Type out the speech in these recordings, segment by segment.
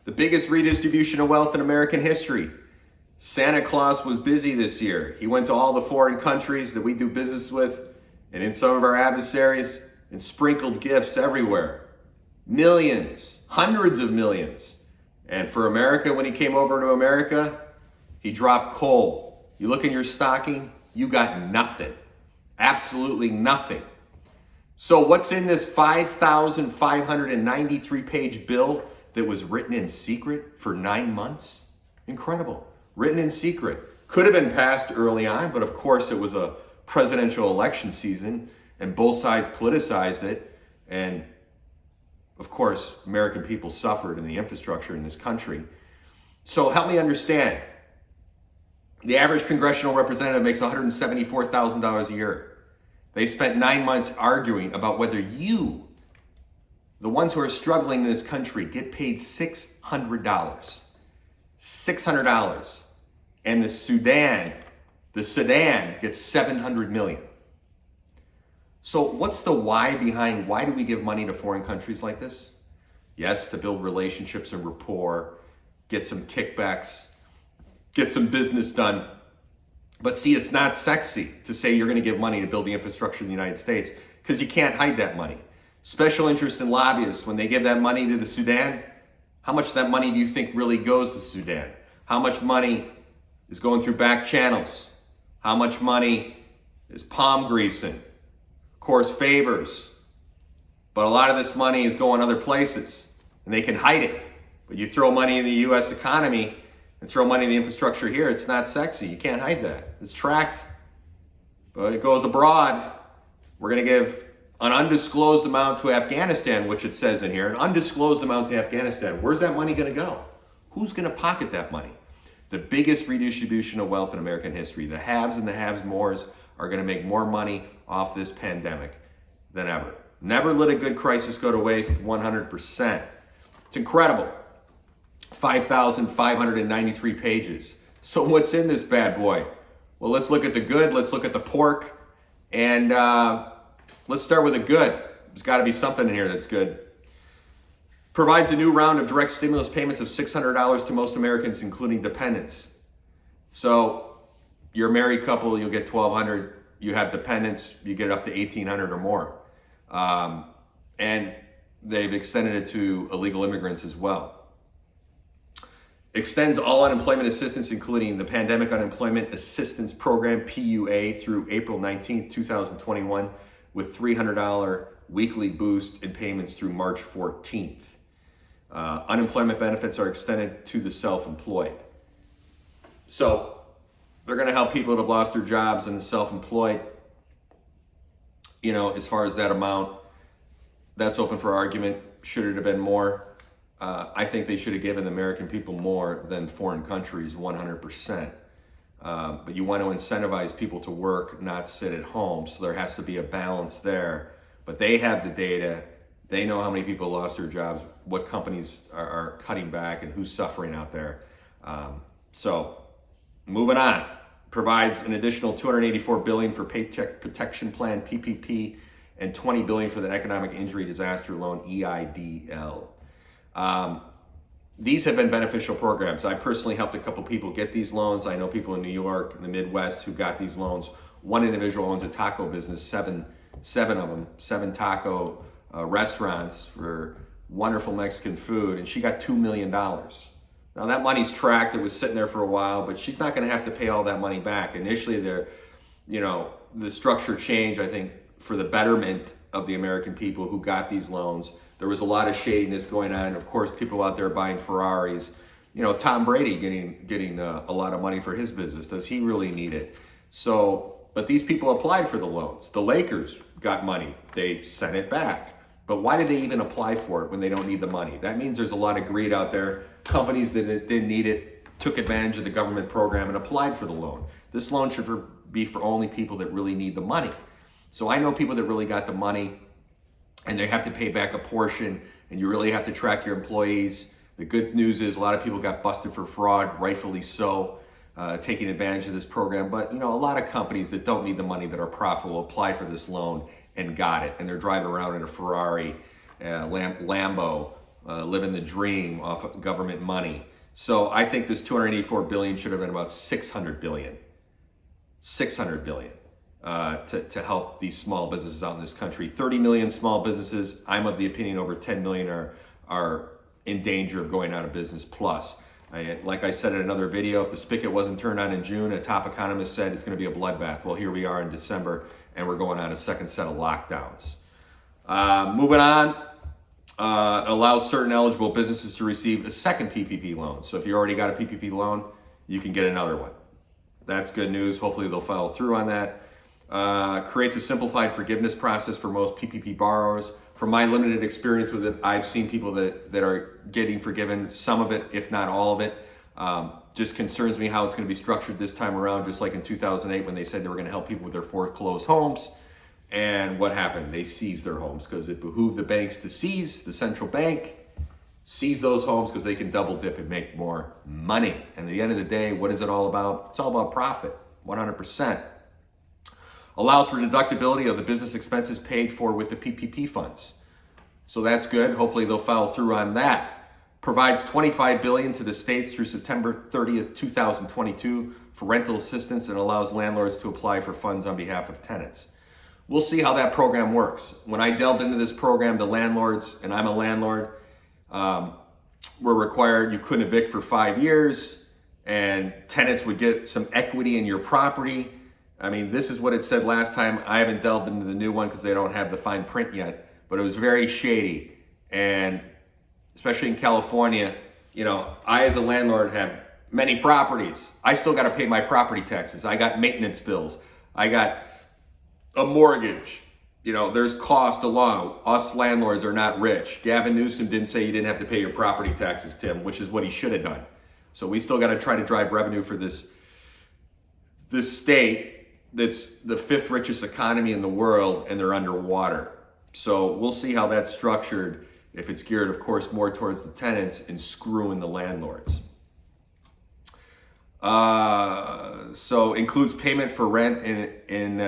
The biggest redistribution of wealth in American history. Santa Claus was busy this year. He went to all the foreign countries that we do business with and in some of our adversaries and sprinkled gifts everywhere. Millions, hundreds of millions. And for America, when he came over to America, he dropped coal. You look in your stocking, you got nothing. Absolutely nothing. So what's in this 5,593 page bill that was written in secret for 9 months? Incredible. Written in secret. Could have been passed early on, but of course it was a presidential election season and both sides politicized it. And of course, American people suffered in the infrastructure in this country. So help me understand. The average congressional representative makes $174,000 a year. They spent 9 months arguing about whether you, the ones who are struggling in this country, get paid $600. $600. And the Sudan gets 700 million. So what's the why behind why do we give money to foreign countries like this? Yes, to build relationships and rapport, get some kickbacks, get some business done. But see, it's not sexy to say you're going to give money to build the infrastructure in the United States because you can't hide that money. Special interest and lobbyists, when they give that money to the Sudan, how much of that money do you think really goes to Sudan? How much money is going through back channels? How much money is palm greasing? Of course, favors. But a lot of this money is going other places and they can hide it. But you throw money in the US economy and throw money in the infrastructure here, it's not sexy. You can't hide that. It's tracked. But it goes abroad. We're going to give an undisclosed amount to Afghanistan, which it says in here, an undisclosed amount to Afghanistan. Where's that money going to go? Who's going to pocket that money? The biggest redistribution of wealth in American history. The haves and the haves-mores are going to make more money off this pandemic than ever. Never let a good crisis go to waste, 100%. It's incredible. 5,593 pages. So what's in this bad boy? Well, let's look at the good. Let's look at the pork. And let's start with the good. There's got to be something in here that's good. Provides a new round of direct stimulus payments of $600 to most Americans, including dependents. So you're a married couple, you'll get $1,200. You have dependents, you get up to $1,800 or more. And they've extended it to illegal immigrants as well. Extends all unemployment assistance, including the Pandemic Unemployment Assistance Program, PUA, through April 19th, 2021, with $300 weekly boost in payments through March 14th. Unemployment benefits are extended to the self-employed. So they're going to help people that have lost their jobs and the self-employed. You know, as far as that amount, that's open for argument. Should it have been more? I think they should have given the American people more than foreign countries, 100%. But you want to incentivize people to work, not sit at home. So there has to be a balance there. But they have the data. They know how many people lost their jobs, what companies are cutting back, and who's suffering out there. So moving on. Provides an additional $284 billion for Paycheck Protection Plan, PPP, and $20 billion for the Economic Injury Disaster Loan, EIDL. These have been beneficial programs. I personally helped a couple people get these loans. I know people in New York and the Midwest who got these loans. One individual owns a taco business, seven of them, 7 taco restaurants for wonderful Mexican food, and she got $2 million. Now that money's tracked. It was sitting there for a while, but she's not going to have to pay all that money back. Initially, the structure changed, I think, for the betterment of the American people who got these loans. There was a lot of shadiness going on. Of course, people out there buying Ferraris. You know, Tom Brady getting a lot of money for his business. Does he really need it? So, but these people applied for the loans. The Lakers got money. They sent it back. But why did they even apply for it when they don't need the money? That means there's a lot of greed out there. Companies that didn't need it took advantage of the government program and applied for the loan. This loan should be for only people that really need the money. So I know people that really got the money and they have to pay back a portion, and you really have to track your employees. The good news is a lot of people got busted for fraud, rightfully so, taking advantage of this program. But a lot of companies that don't need the money, that are profitable, apply for this loan and got it, and they're driving around in a Ferrari, Lambo, living the dream off of government money. So I think this 284 billion should have been about 600 billion. 600 billion to help these small businesses out in this country. 30 million small businesses. I'm of the opinion over 10 million are in danger of going out of business plus. Like I said in another video, if the spigot wasn't turned on in June, a top economist said it's going to be a bloodbath. Well, here we are in December, and we're going on a second set of lockdowns. Moving on, allows certain eligible businesses to receive a second PPP loan. So if you already got a PPP loan, you can get another one. That's good news. Hopefully they'll follow through on that. Creates a simplified forgiveness process for most PPP borrowers. From my limited experience with it, I've seen people that are getting forgiven, some of it, if not all of it. Just concerns me how it's going to be structured this time around, just like in 2008 when they said they were going to help people with their foreclosed homes. And what happened? They seized their homes because it behooved the banks to seize, the central bank, seize those homes because they can double dip and make more money. And at the end of the day, what is it all about? It's all about profit, 100%. Allows for deductibility of the business expenses paid for with the PPP funds. So that's good. Hopefully they'll follow through on that. Provides $25 billion to the states through September 30th, 2022 for rental assistance and allows landlords to apply for funds on behalf of tenants. We'll see how that program works. When I delved into this program, the landlords, and I'm a landlord, were required, you couldn't evict for 5 years, and tenants would get some equity in your property. I mean, this is what it said last time. I haven't delved into the new one because they don't have the fine print yet, but it was very shady. And especially in California, you know, I as a landlord have many properties. I still got to pay my property taxes. I got maintenance bills. I got a mortgage. You know, there's cost along. Us landlords are not rich. Gavin Newsom didn't say you didn't have to pay your property taxes, Tim, which is what he should have done. So we still got to try to drive revenue for this state that's the 5th richest economy in the world, and they're underwater. So we'll see how that's structured, if it's geared, of course, more towards the tenants and screwing the landlords. So includes payment for rent in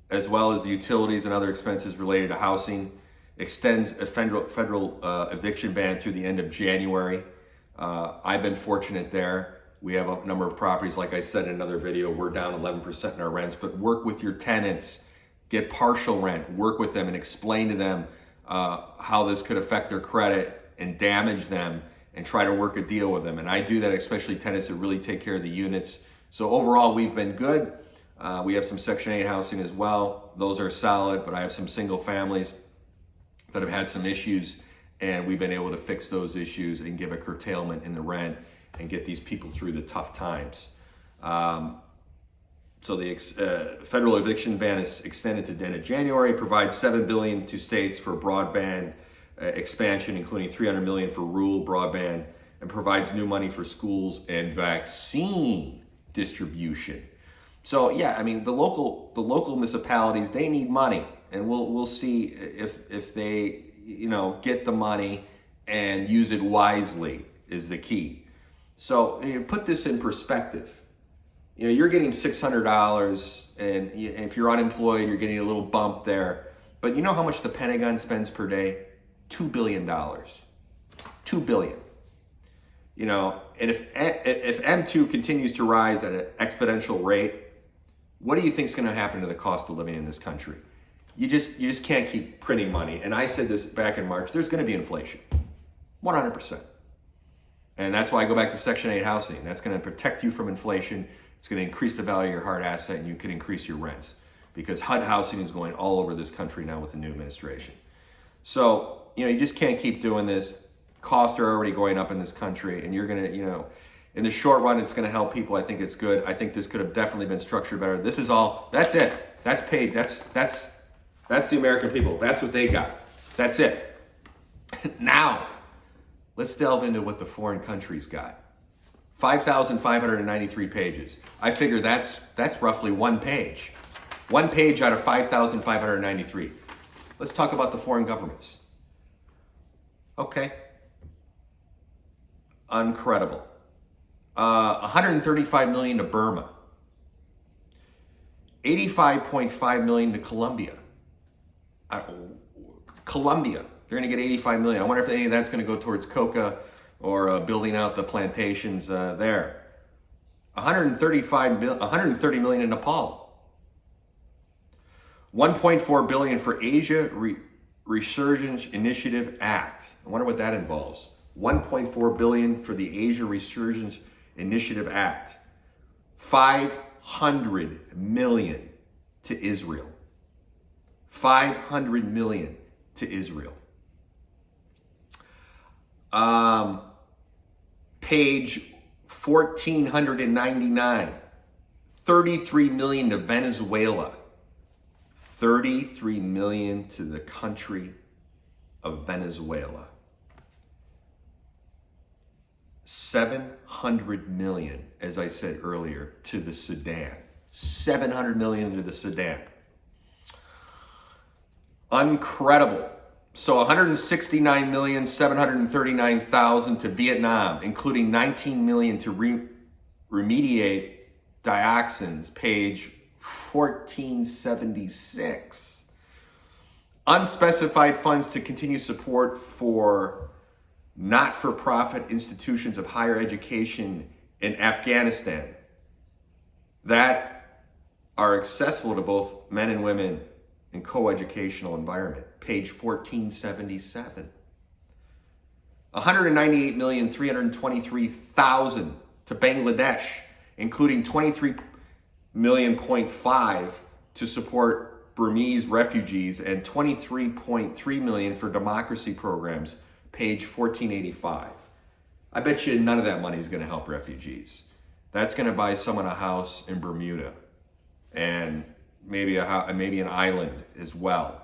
as well as the utilities and other expenses related to housing. Extends a federal eviction ban through the end of January. I've been fortunate there. We have a number of properties, like I said in another video, we're down 11% in our rents, but work with your tenants, get partial rent, work with them and explain to them how this could affect their credit and damage them, and try to work a deal with them. And I do that, especially tenants that really take care of the units. So overall, we've been good. We have some Section 8 housing as well. Those are solid, but I have some single families that have had some issues, and we've been able to fix those issues and give a curtailment in the rent and get these people through the tough times. So the federal eviction ban is extended to the end of January, provides $7 billion to states for broadband expansion, including $300 million for rural broadband, and provides new money for schools and vaccine distribution. So yeah, I mean, the local municipalities, they need money, and we'll see if they, you know, get the money and use it wisely is the key. So you know, put this in perspective. You know, you're getting $600, and if you're unemployed, you're getting a little bump there. But you know how much the Pentagon spends per day? $2 billion. $2 billion. You know, and if M2 continues to rise at an exponential rate, what do you think is going to happen to the cost of living in this country? You just can't keep printing money. And I said this back in March, there's going to be inflation. 100%. And that's why I go back to Section 8 housing. That's going to protect you from inflation. It's going to increase the value of your hard asset, and you can increase your rents, because HUD housing is going all over this country now with the new administration. So, you know, you just can't keep doing this. Costs are already going up in this country, and you're going to, you know, in the short run, it's going to help people. I think it's good. I think this could have definitely been structured better. This is all, that's it. That's paid. That's the American people. That's what they got. That's it. Now, let's delve into what the foreign countries got. 5,593 pages. I figure that's roughly one page. One page out of 5,593. Let's talk about the foreign governments. Okay. Incredible. 135 million to Burma. 85.5 million to Colombia. Colombia. They're going to get $85 million. I wonder if any of that's going to go towards coca or building out the plantations there. $130 million in Nepal. $1.4 billion for Asia Resurgence Initiative Act. I wonder what that involves. $1.4 billion for the Asia Resurgence Initiative Act. $500 million to Israel. $500 million to Israel. Page 1499. $33 million to Venezuela. $33 million to the country of Venezuela. $700 million, as I said earlier, to the Sudan. $700 million to the Sudan. Incredible. So $169,739,000 to Vietnam, including $19 million to remediate dioxins, page 1476. Unspecified funds to continue support for not-for-profit institutions of higher education in Afghanistan that are accessible to both men and women in co-educational environment. Page 1477. $198,323,000 to Bangladesh, including $23.5 million to support Burmese refugees and $23.3 million for democracy programs. Page 1485. I bet you none of that money is going to help refugees. That's going to buy someone a house in Bermuda and maybe an island as well.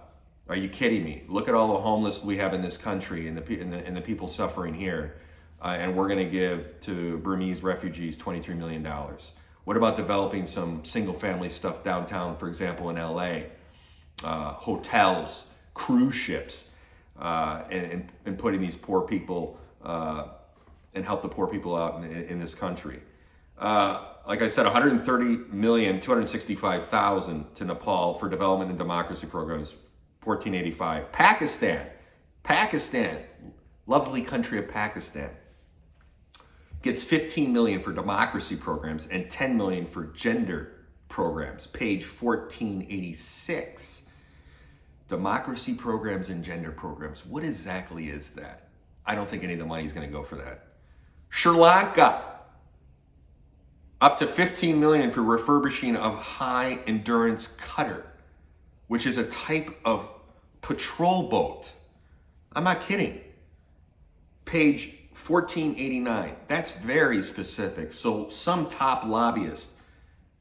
Are you kidding me? Look at all the homeless we have in this country and the people suffering here, and we're going to give to Burmese refugees $23 million. What about developing some single-family stuff downtown, for example, in LA? Hotels, cruise ships, and putting these poor people and help the poor people out in this country. Like I said, $130,265,000 to Nepal for development and democracy programs. 1485. Pakistan, lovely country of Pakistan, gets $15 million for democracy programs and $10 million for gender programs. Page 1486. Democracy programs and gender programs. What exactly is that? I don't think any of the money is going to go for that. Sri Lanka, up to $15 million for refurbishing of high endurance cutter, which is a type of patrol boat. I'm not kidding. Page 1489. That's very specific. So some top lobbyist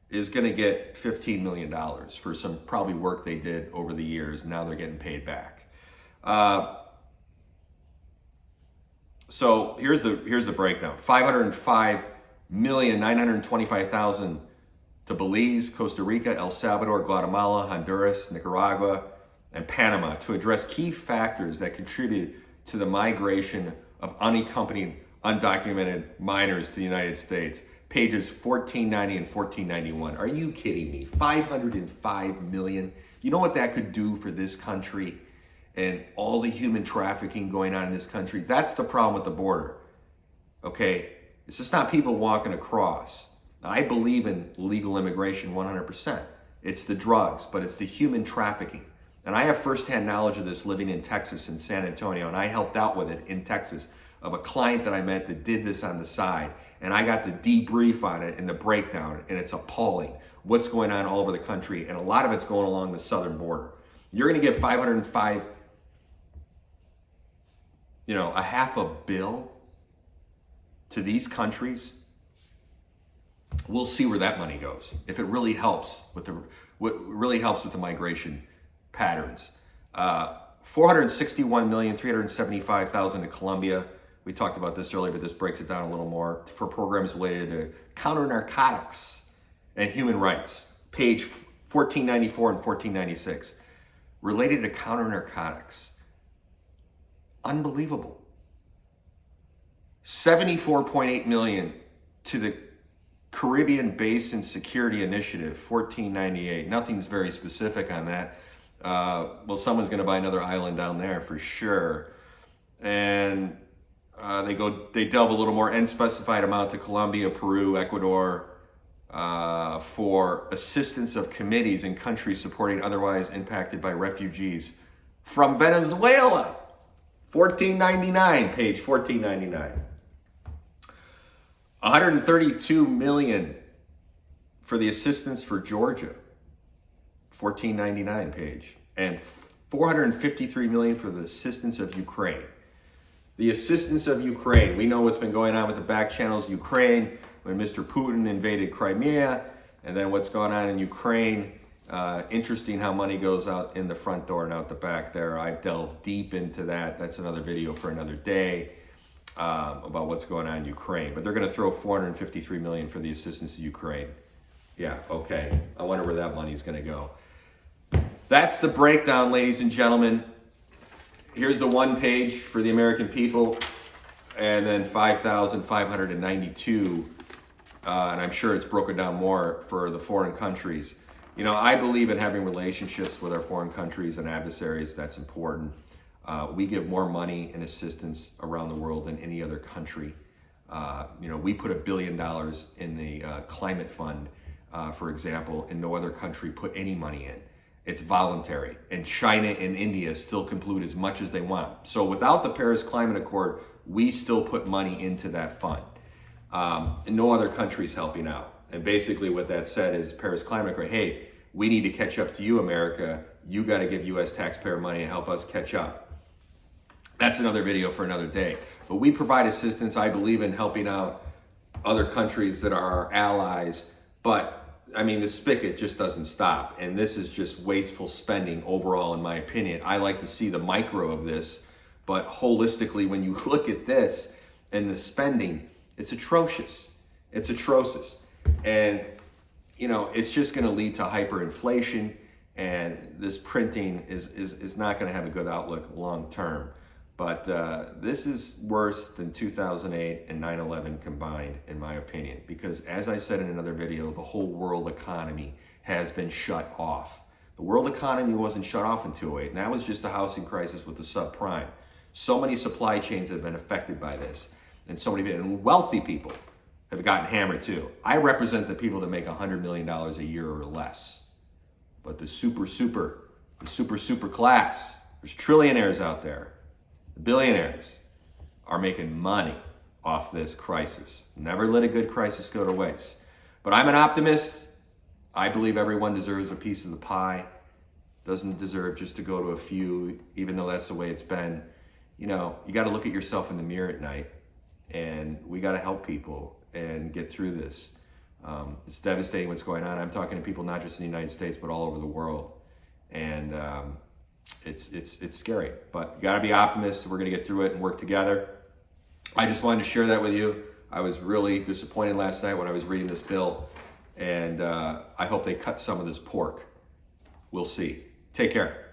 is going to get $15 million for some probably work they did over the years. Now they're getting paid back. So here's the breakdown. $505,925,000 to Belize, Costa Rica, El Salvador, Guatemala, Honduras, Nicaragua, and Panama to address key factors that contribute to the migration of unaccompanied, undocumented minors to the United States. Pages 1490 and 1491. Are you kidding me? $505 million. You know what that could do for this country and all the human trafficking going on in this country? That's the problem with the border. Okay? It's just not people walking across. I believe in legal immigration 100%. It's the drugs, but it's the human trafficking. And I have firsthand knowledge of this living in Texas and San Antonio, and I helped out with it in Texas of a client that I met that did this on the side. And I got the debrief on it and the breakdown, and it's appalling what's going on all over the country, and a lot of it's going along the southern border. You're going to give 505, a half a bill to these countries. We'll see where that money goes. If it really helps with the migration patterns. $461,375,000 to Colombia. We talked about this earlier, but this breaks it down a little more for programs related to counter narcotics and human rights. Page 1494 and 1496. Related to counter narcotics. Unbelievable. $74.8 million to the Caribbean Basin Security Initiative, 1498. Nothing's very specific on that. Well, someone's going to buy another island down there for sure. And they delve a little more unspecified amount to Colombia, Peru, Ecuador, for assistance of committees in countries supporting otherwise impacted by refugees from Venezuela. 1499, page 1499. 132 million for the assistance for Georgia. 1499 page. And 453 million for the assistance of Ukraine. The assistance of Ukraine. We know what's been going on with the back channels of Ukraine when Mr. Putin invaded Crimea, and then what's going on in Ukraine. Interesting how money goes out in the front door and out the back there. I've delved deep into that. That's another video for another day about what's going on in Ukraine. But they're going to throw 453 million for the assistance of Ukraine. Yeah, okay. I wonder where that money's going to go. That's the breakdown, ladies and gentlemen. Here's the one page for the American people, and then 5,592, and I'm sure it's broken down more for the foreign countries. You know, I believe in having relationships with our foreign countries and adversaries. That's important. We give more money and assistance around the world than any other country. You know, we put $1 billion in the climate fund, for example, and no other country put any money in. It's voluntary, and China and India still can pollute as much as they want. So without the Paris Climate Accord, we still put money into that fund. And no other country's helping out. And basically what that said is Paris Climate Accord, hey, we need to catch up to you, America. You got to give U.S. taxpayer money to help us catch up. That's another video for another day. But we provide assistance. I believe in helping out other countries that are our allies, but I mean, the spigot just doesn't stop. And this is just wasteful spending overall, in my opinion. I like to see the micro of this, but holistically, when you look at this and the spending, it's atrocious. It's atrocious. And, you know, it's just going to lead to hyperinflation, and this printing is not going to have a good outlook long term. But this is worse than 2008 and 9/11 combined, in my opinion, because as I said in another video, the whole world economy has been shut off. The world economy wasn't shut off in 2008, and that was just a housing crisis with the subprime. So many supply chains have been affected by this, and so many and wealthy people have gotten hammered too. I represent the people that make $100 million a year or less. But the super class, there's trillionaires out there. The billionaires are making money off this crisis. Never let a good crisis go to waste. But I'm an optimist. I believe everyone deserves a piece of the pie. Doesn't deserve just to go to a few, even though that's the way it's been. You know, you got to look at yourself in the mirror at night, and we got to help people and get through this. It's devastating what's going on. I'm talking to people not just in the United States, but all over the world. And it's scary, but you gotta be optimists. We're gonna get through it and work together. I just wanted to share that with you. I was really disappointed last night when I was reading this bill, and I hope they cut some of this pork. We'll see. Take care.